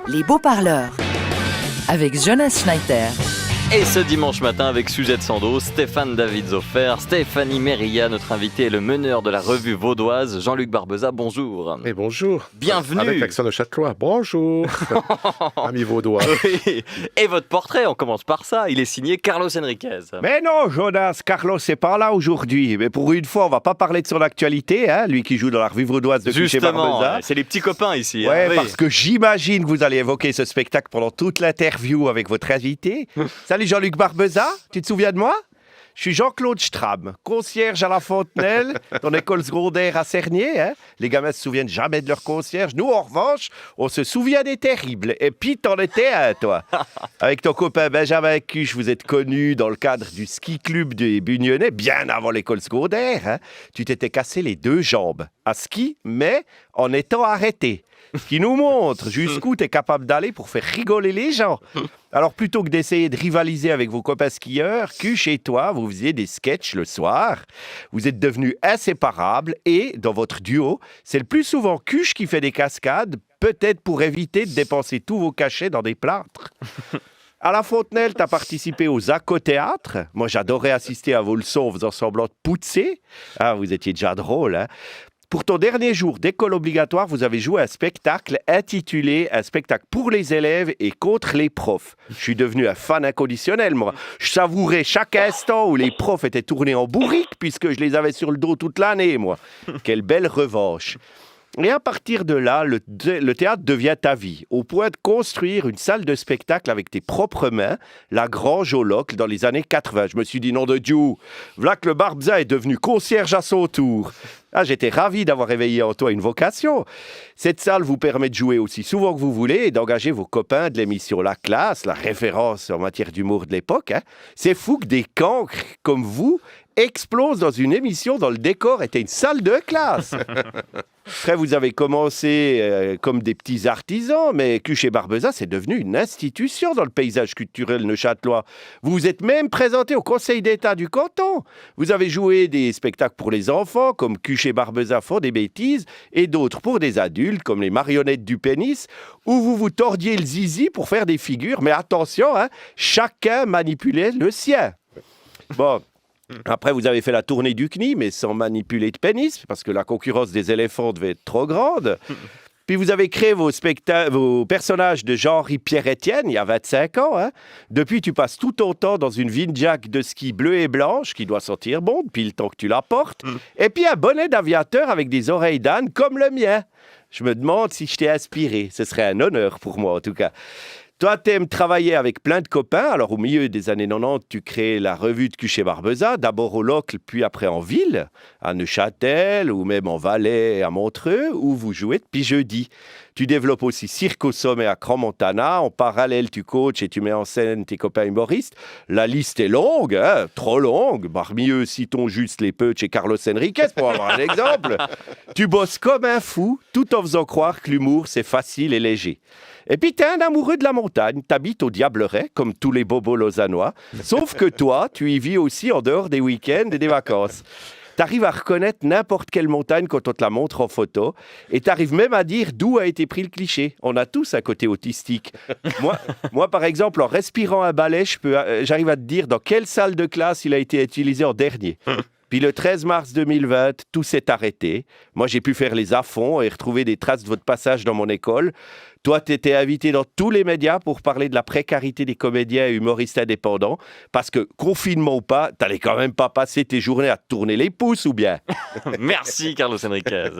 Les beaux parleurs, avec Jonas Schneider. Et ce dimanche matin, avec Suzette Sandeau, Stéphane David-Zoffer, Stéphanie Meria, notre invité est le meneur de la revue vaudoise, Jean-Luc Barbeza, bonjour. Et bonjour. Bienvenue. Avec l'accent de Châtelois, bonjour. Ami vaudois. Oui. Et votre portrait, on commence par ça, il est signé Carlos Enriquez. Mais non, Jonas, Carlos n'est pas là aujourd'hui. Mais pour une fois, on va pas parler de son actualité, hein, lui qui joue dans la revue vaudoise de Cuchet Justement, Barbeza. c'est les petits copains ici. Ouais, hein, oui. parce que j'imagine que vous allez évoquer ce spectacle pendant toute l'interview avec votre invité. Salut Jean-Luc Barbeza, tu te souviens de moi ? Je suis Jean-Claude Stram, concierge à la Fontenelle, dans l'école secondaire à Cernier. Hein. Les gamins se souviennent jamais de leur concierge. Nous, en revanche, on se souvient des terribles. Et puis, t'en étais un, toi. Avec ton copain Benjamin Cuche, vous êtes connus dans le cadre du ski club des Bugnonnais, bien avant l'école secondaire. Hein. Tu t'étais cassé les 2 jambes à ski, mais en étant arrêté. Ce qui nous montre jusqu'où tu es capable d'aller pour faire rigoler les gens. Alors, plutôt que d'essayer de rivaliser avec vos copains skieurs, Cuche et toi, vous faisiez des sketchs le soir. Vous êtes devenus inséparables et, dans votre duo, c'est le plus souvent Cuche qui fait des cascades, peut-être pour éviter de dépenser tous vos cachets dans des plâtres. À la Fontenelle, tu as participé aux Acco-Théâtres. Moi, j'adorais assister à vos leçons en faisant semblant de poutser. Ah, vous étiez déjà drôle, hein. Pour ton dernier jour d'école obligatoire, vous avez joué un spectacle intitulé « Un spectacle pour les élèves et contre les profs ». Je suis devenu un fan inconditionnel, moi. Je savourais chaque instant où les profs étaient tournés en bourrique puisque je les avais sur le dos toute l'année, moi. Quelle belle revanche. Et à partir de là, le théâtre devient ta vie, au point de construire une salle de spectacle avec tes propres mains, la Grange au Locle, dans les années 80. Je me suis dit, nom de Dieu, voilà que le Barbeza est devenu concierge à son tour. Ah, j'étais ravi d'avoir éveillé en toi une vocation. Cette salle vous permet de jouer aussi souvent que vous voulez et d'engager vos copains de l'émission La Classe, la référence en matière d'humour de l'époque. Hein. C'est fou que des cancres comme vous explosent dans une émission dont le décor était une salle de classe. Après, vous avez commencé comme des petits artisans, mais Cuchet Barbeza, c'est devenu une institution dans le paysage culturel neuchâtelois. Vous vous êtes même présenté au Conseil d'État du canton. Vous avez joué des spectacles pour les enfants, comme Cuchet Barbeza font des bêtises, et d'autres pour des adultes, comme les marionnettes du pénis, où vous vous tordiez le zizi pour faire des figures. Mais attention, hein, chacun manipulait le sien. Bon. Après, vous avez fait la tournée du CNI, mais sans manipuler de pénis, parce que la concurrence des éléphants devait être trop grande. Puis vous avez créé vos personnages de Jean-Henri Pierre-Étienne, il y a 25 ans. Hein. Depuis, tu passes tout ton temps dans une Vinjack de ski bleue et blanche, qui doit sentir bon depuis le temps que tu la portes. Et puis un bonnet d'aviateur avec des oreilles d'âne, comme le mien. Je me demande si je t'ai inspiré. Ce serait un honneur pour moi, en tout cas. Toi, t'aimes travailler avec plein de copains. Alors, au milieu des années 90, tu crées la revue de Cuchet Barbeza, d'abord au Locle, puis après en ville, à Neuchâtel, ou même en Valais, à Montreux, où vous jouez depuis jeudi. Tu développes aussi Cirque au Sommet à Crans-Montana. En parallèle, tu coaches et tu mets en scène tes copains humoristes. La liste est longue, hein, trop longue. Parmi eux, citons juste les Peuch et Carlos Enriquez pour avoir un exemple. Tu bosses comme un fou, tout en faisant croire que l'humour, c'est facile et léger. Et puis, t'es un amoureux de la montagne, t'habites au Diableret, comme tous les bobos lausannois. Sauf que toi, tu y vis aussi en dehors des week-ends et des vacances. T'arrives à reconnaître n'importe quelle montagne quand on te la montre en photo. Et t'arrives même à dire d'où a été pris le cliché. On a tous un côté autistique. Moi, par exemple, en respirant un balai, j'arrive à te dire dans quelle salle de classe il a été utilisé en dernier. Puis le 13 mars 2020, tout s'est arrêté. Moi, j'ai pu faire les à-fonds et retrouver des traces de votre passage dans mon école. Toi, tu étais invité dans tous les médias pour parler de la précarité des comédiens et humoristes indépendants. Parce que, confinement ou pas, t'allais quand même pas passer tes journées à te tourner les pouces, ou bien? Merci, Carlos Enriquez.